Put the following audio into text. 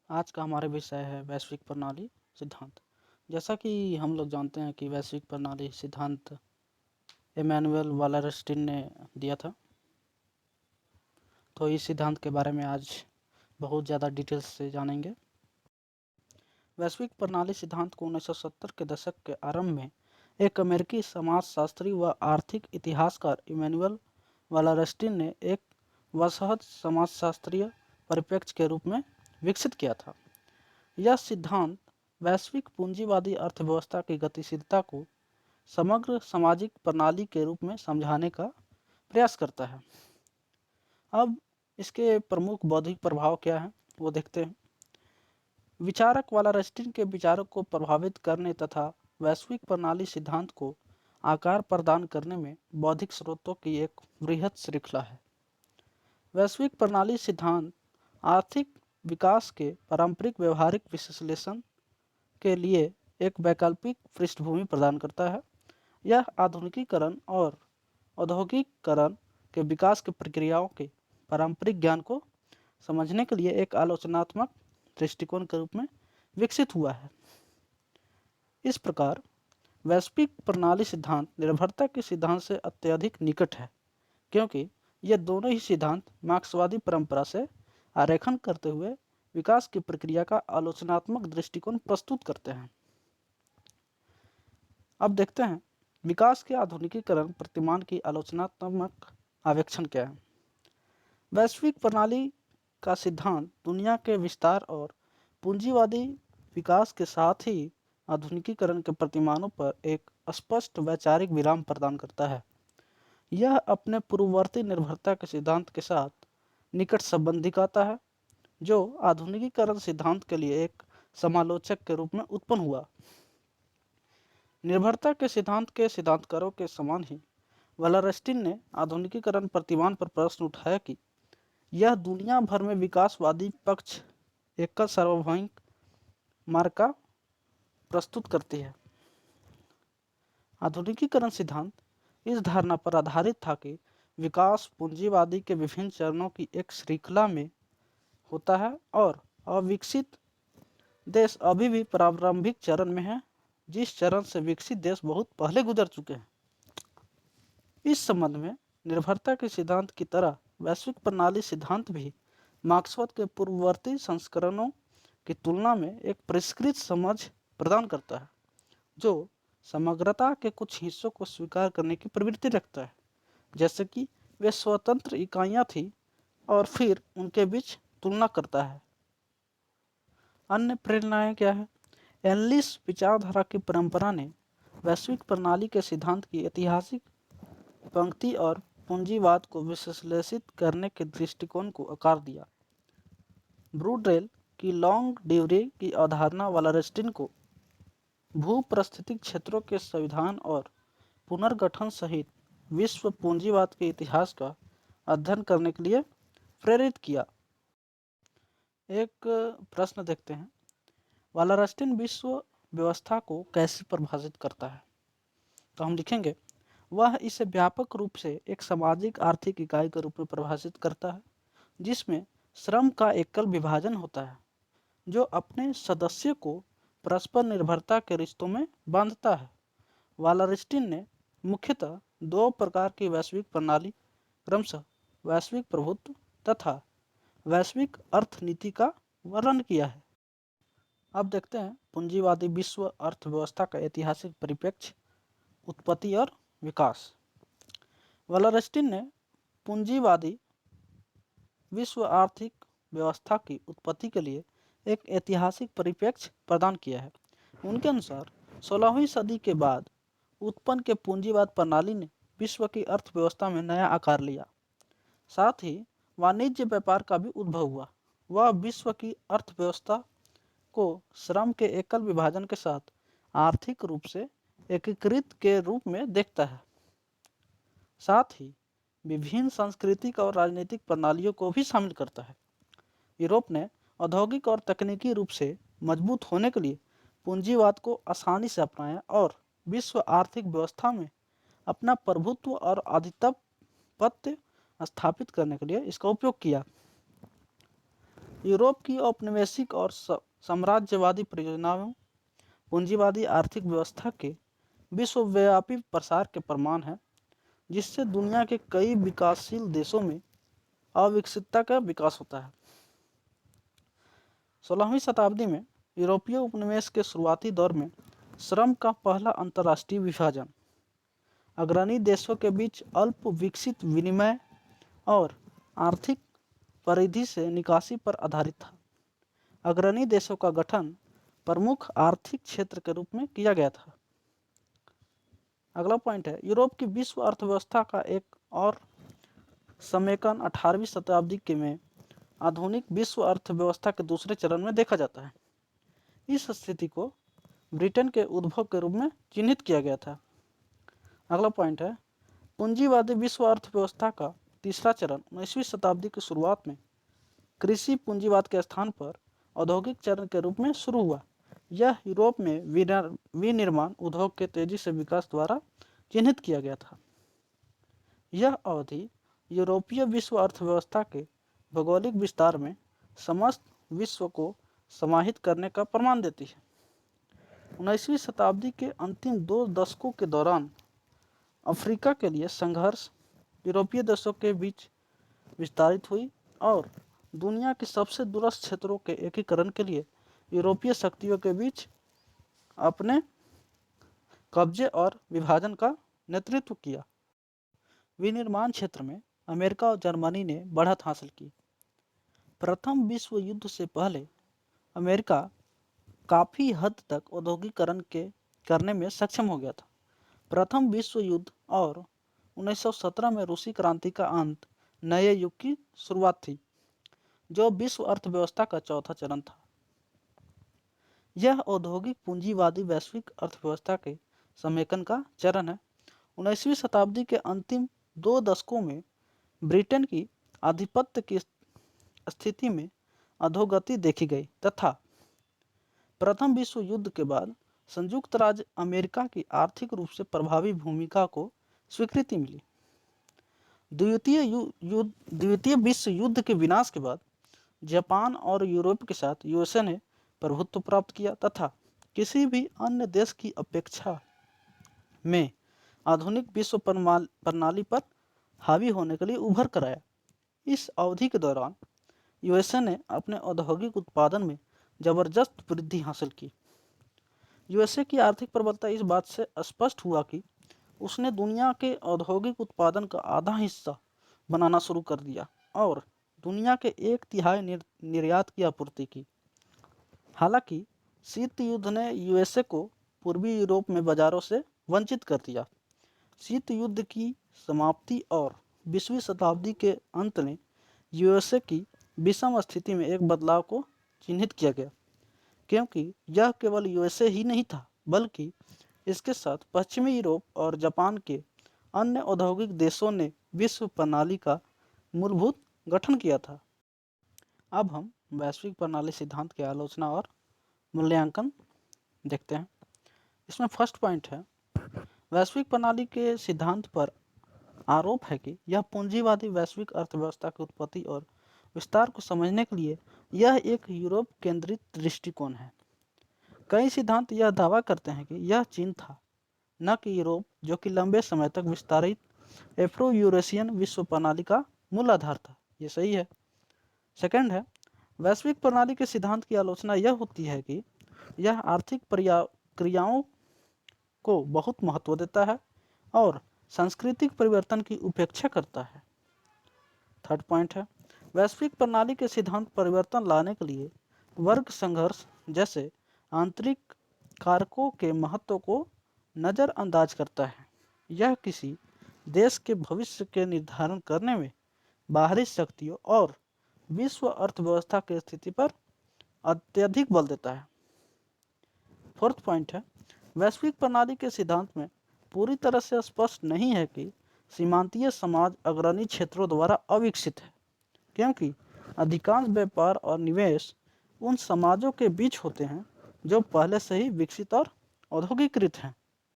आज का हमारा विषय है वैश्विक प्रणाली सिद्धांत। जैसा कि हम लोग जानते हैं कि वैश्विक प्रणाली सिद्धांत इमैनुअल वालरस्टीन ने दिया था। तो इस सिद्धांत के बारे में आज बहुत ज़्यादा डिटेल्स से जानेंगे। वैश्विक प्रणाली सिद्धांत को 1970 के दशक के आरंभ में एक अमेरिकी समाजशास्त्री व आर्थिक इतिहासकार इमैनुअल वालरस्टीन ने एक वसाहत समाजशास्त्रीय परिप्रेक्ष्य के रूप में विकसित किया था। यह सिद्धांत वैश्विक पूंजीवादी अर्थव्यवस्था की गतिशीलता को समग्र सामाजिक प्रणाली के रूप में समझाने का प्रयास करता है। अब इसके प्रमुख बौद्धिक प्रभाव क्या हैं वो देखते हैं। विचारक वालरस्टीन के विचारों को प्रभावित करने तथा वैश्विक प्रणाली सिद्धांत को आकार प्रदान करने में बौद्धिक स्रोतों की एक वृहद श्रृंखला है। वैश्विक प्रणाली सिद्धांत आर्थिक विकास के पारंपरिक व्यवहारिक विश्लेषण के लिए एक वैकल्पिक पृष्ठभूमि प्रदान करता है। यह आधुनिकीकरण और औद्योगिकीकरण के विकास की प्रक्रियाओं के पारंपरिक ज्ञान को समझने के लिए एक आलोचनात्मक दृष्टिकोण के रूप में विकसित हुआ है। इस प्रकार वैश्विक प्रणाली सिद्धांत निर्भरता के सिद्धांत से अत्यधिक निकट है, क्योंकि ये दोनों ही सिद्धांत मार्क्सवादी परंपरा से आरेखन करते हुए विकास की प्रक्रिया का आलोचनात्मक दृष्टिकोण प्रस्तुत करते हैं। अब देखते हैं विकास के आधुनिकीकरण प्रतिमान की आलोचनात्मक आवेक्षण क्या है। वैश्विक प्रणाली का सिद्धांत दुनिया के विस्तार और पूंजीवादी विकास के साथ ही आधुनिकीकरण के प्रतिमानों पर एक स्पष्ट वैचारिक विराम प्रदान करता है। यह अपने पूर्ववर्ती निर्भरता के सिद्धांत के साथ निकट संबंध दिखाता है, जो आधुनिकीकरण सिद्धांत के लिए एक समालोचक के रूप में उत्पन्न हुआ। निर्भरता के सिद्धांत के सिद्धांतकारों के समान ही वालरस्टीन ने आधुनिकीकरण प्रतिमान पर प्रश्न उठाया कि यह दुनिया भर में विकासवादी पक्ष एकल सार्वभौमिक मार्ग का प्रस्तुत करती है। आधुनिकीकरण सिद्धांत इस धारणा पर आधारित था कि विकास पूंजीवादी के विभिन्न चरणों की एक श्रृंखला में होता है और अविकसित देश अभी भी प्रारंभिक चरण में है, जिस चरण से विकसित देश बहुत पहले गुजर चुके हैं। इस संबंध में निर्भरता के सिद्धांत की तरह वैश्विक प्रणाली सिद्धांत भी मार्क्सवाद के पूर्ववर्ती संस्करणों की तुलना में एक परिष्कृत समझ प्रदान करता है, जो समग्रता के कुछ हिस्सों को स्वीकार करने की प्रवृत्ति रखता है, जैसे कि वे स्वतंत्र इकाइयाँ थीं, और फिर उनके बीच तुलना करता है। अन्य प्रेरणाएं क्या है? एनलिस विचारधारा की परंपरा ने वैश्विक प्रणाली के सिद्धांत की ऐतिहासिक पंक्ति और पूंजीवाद को विश्लेषित करने के दृष्टिकोण को आकार दिया। ब्रूडेल की लॉन्ग ड्यूरी की अवधारणा वालरस्टीन को भूपरिस्थितिक क्षेत्रों के संविधान और पुनर्गठन सहित विश्व पूंजीवाद के इतिहास का अध्ययन करने के लिए प्रेरित किया। एक प्रश्न देखते हैं, वालरस्टीन विश्व व्यवस्था को कैसे परिभाषित करता है? तो हम लिखेंगे, वह इसे व्यापक रूप से एक सामाजिक आर्थिक इकाई के रूप में परिभाषित करता है, जिसमें श्रम का एकल विभाजन होता है, जो अपने सदस्य को परस्पर निर्भरता के रिश्तों में बांधता है। वालरस्टीन ने मुख्यतः दो प्रकार की वैश्विक प्रणाली, क्रमशः वैश्विक प्रभुत्व तथा वैश्विक अर्थनीति का वर्णन किया है। अब देखते हैं पूंजीवादी विश्व अर्थव्यवस्था का ऐतिहासिक परिप्रेक्ष्य, उत्पत्ति और विकास। वालरस्टीन ने पूंजीवादी विश्व आर्थिक व्यवस्था की उत्पत्ति के लिए एक ऐतिहासिक परिप्रेक्ष्य प्रदान किया है। उनके अनुसार 16वीं सदी के बाद उत्पन्न के पूंजीवाद प्रणाली ने विश्व की अर्थव्यवस्था में नया आकार लिया। साथ ही वाणिज्य व्यापार का भी उद्भव हुआ। वह विश्व की अर्थव्यवस्था को श्रम के एकल विभाजन के साथ आर्थिक रूप से एकीकृत के रूप में देखता है। साथ ही विभिन्न सांस्कृतिक और राजनीतिक प्रणालियों को भी शामिल करता है। यूरोप ने औद्योगिक और तकनीकी रूप से मजबूत होने के लिए पूंजीवाद को आसानी से अपनाया और विश्व आर्थिक व्यवस्था में अपना प्रभुत्व और आधिपत्य स्थापित करने के लिए इसका उपयोग किया। यूरोप की औपनिवेशिक और साम्राज्यवादी परियोजनाओं पूंजीवादी आर्थिक व्यवस्था के विश्वव्यापी प्रसार के प्रमाण है, जिससे दुनिया के कई विकासशील देशों में अविकसितता का विकास होता है। 16वीं शताब्दी में यूरोपीय उपनिवेश के शुरुआती दौर में श्रम का पहला अंतर्राष्ट्रीय विभाजन अग्रणी देशों के बीच अल्प विकसित विनिमय और आर्थिक परिधि से निकासी पर आधारित था। अग्रणी देशों का गठन प्रमुख आर्थिक क्षेत्र के रूप में किया गया था। अगला पॉइंट है, यूरोप की विश्व अर्थव्यवस्था का एक और समेकन 18वीं शताब्दी के में आधुनिक विश्व अर्थव्यवस्था के दूसरे चरण में देखा जाता है। इस स्थिति को ब्रिटेन के उद्भव के रूप में चिन्हित किया गया था। अगला पॉइंट है, पूंजीवादी विश्व अर्थव्यवस्था का तीसरा चरण 19वीं शताब्दी की शुरुआत में कृषि पूंजीवाद के स्थान पर औद्योगिक चरण के रूप में शुरू हुआ। यह यूरोप में विनिर्माण उद्योग के तेजी से विकास द्वारा चिन्हित किया गया था। यह अवधि यूरोपीय विश्व अर्थव्यवस्था के भौगोलिक विस्तार में समस्त विश्व को समाहित करने का प्रमाण देती है। 19वीं शताब्दी के अंतिम 2 दशकों के दौरान अफ्रीका के लिए संघर्ष यूरोपीय देशों के बीच विस्तारित हुई और दुनिया के सबसे दूरस्थ क्षेत्रों के एकीकरण के लिए यूरोपीय शक्तियों के बीच अपने कब्जे और विभाजन का नेतृत्व किया। विनिर्माण क्षेत्र में अमेरिका और जर्मनी ने बढ़त हासिल की। प्रथम विश्व युद्ध से पहले अमेरिका काफ़ी हद तक औद्योगिकरण करने में सक्षम हो गया था। प्रथम विश्व युद्ध और 1917 में रूसी क्रांति का अंत नए युग की शुरुआत थी, जो विश्व अर्थव्यवस्था का चौथा चरण था। यह औद्योगिक पूंजीवादी वैश्विक अर्थव्यवस्था के समेकन का चरण है। 19वीं शताब्दी के अंतिम 2 दशकों में ब्रिटेन की आधिपत्य की स्थिति में अधोगति देखी गई तथा प्रथम विश्व युद्ध के बाद संयुक्त राज्य अमेरिका की आर्थिक रूप से प्रभावी भूमिका को स्वीकृति मिली। द्वितीय विश्व युद्ध के विनाश के बाद जापान और यूरोप के साथ यूएसए ने प्रभुत्व प्राप्त किया तथा किसी भी अन्य देश की अपेक्षा में आधुनिक विश्व प्रणाली पर हावी होने के लिए उभर कर आया। इस अवधि के दौरान यूएसए ने अपने औद्योगिक उत्पादन में जबरदस्त वृद्धि हासिल की। यूएसए की आर्थिक प्रबलता इस बात से स्पष्ट हुआ कि उसने दुनिया के औद्योगिक उत्पादन का आधा हिस्सा बनाना शुरू कर दिया और दुनिया के 1/3 निर्यात की आपूर्ति की। हालांकि शीत युद्ध ने यूएसए को पूर्वी यूरोप में बाजारों से वंचित कर दिया। शीत युद्ध की समाप्ति और 20वीं शताब्दी के अंत में यूएसए की विषम स्थिति में एक बदलाव को चिन्हित किया गया, क्योंकि यह केवल यूएसए ही नहीं था बल्कि इसके साथ पश्चिमी यूरोप और जापान के अन्य औद्योगिक देशों ने विश्व प्रणाली का मूलभूत गठन किया था। अब हम वैश्विक प्रणाली सिद्धांत की आलोचना और मूल्यांकन देखते हैं। इसमें फर्स्ट पॉइंट है, वैश्विक प्रणाली के सिद्धांत पर आरोप है कि यह पूंजीवादी वैश्विक अर्थव्यवस्था की उत्पत्ति और विस्तार को समझने के लिए यह एक यूरोप केंद्रित दृष्टिकोण है। कई सिद्धांत यह दावा करते हैं कि यह चीन था, न कि यूरोप, जो कि लंबे समय तक विस्तारित एफ्रो यूरेशियन विश्व प्रणाली का मूल आधार था। ये सही है। सेकंड है, वैश्विक प्रणाली के सिद्धांत की आलोचना यह होती है कि यह आर्थिक क्रियाओं को बहुत महत्व देता है और सांस्कृतिक परिवर्तन की उपेक्षा करता है। थर्ड पॉइंट है, वैश्विक प्रणाली के सिद्धांत परिवर्तन लाने के लिए वर्ग संघर्ष जैसे आंतरिक कारकों के महत्व को नज़रअंदाज करता है। यह किसी देश के भविष्य के निर्धारण करने में बाहरी शक्तियों और विश्व अर्थव्यवस्था की स्थिति पर अत्यधिक बल देता है। फोर्थ पॉइंट है, वैश्विक प्रणाली के सिद्धांत में पूरी तरह से स्पष्ट नहीं है कि सीमांतीय समाज अग्रणी क्षेत्रों द्वारा अविकसित है, क्योंकि अधिकांश व्यापार और निवेश उन समाजों के बीच होते हैं जो पहले से ही विकसित और औद्योगिकृत हैं।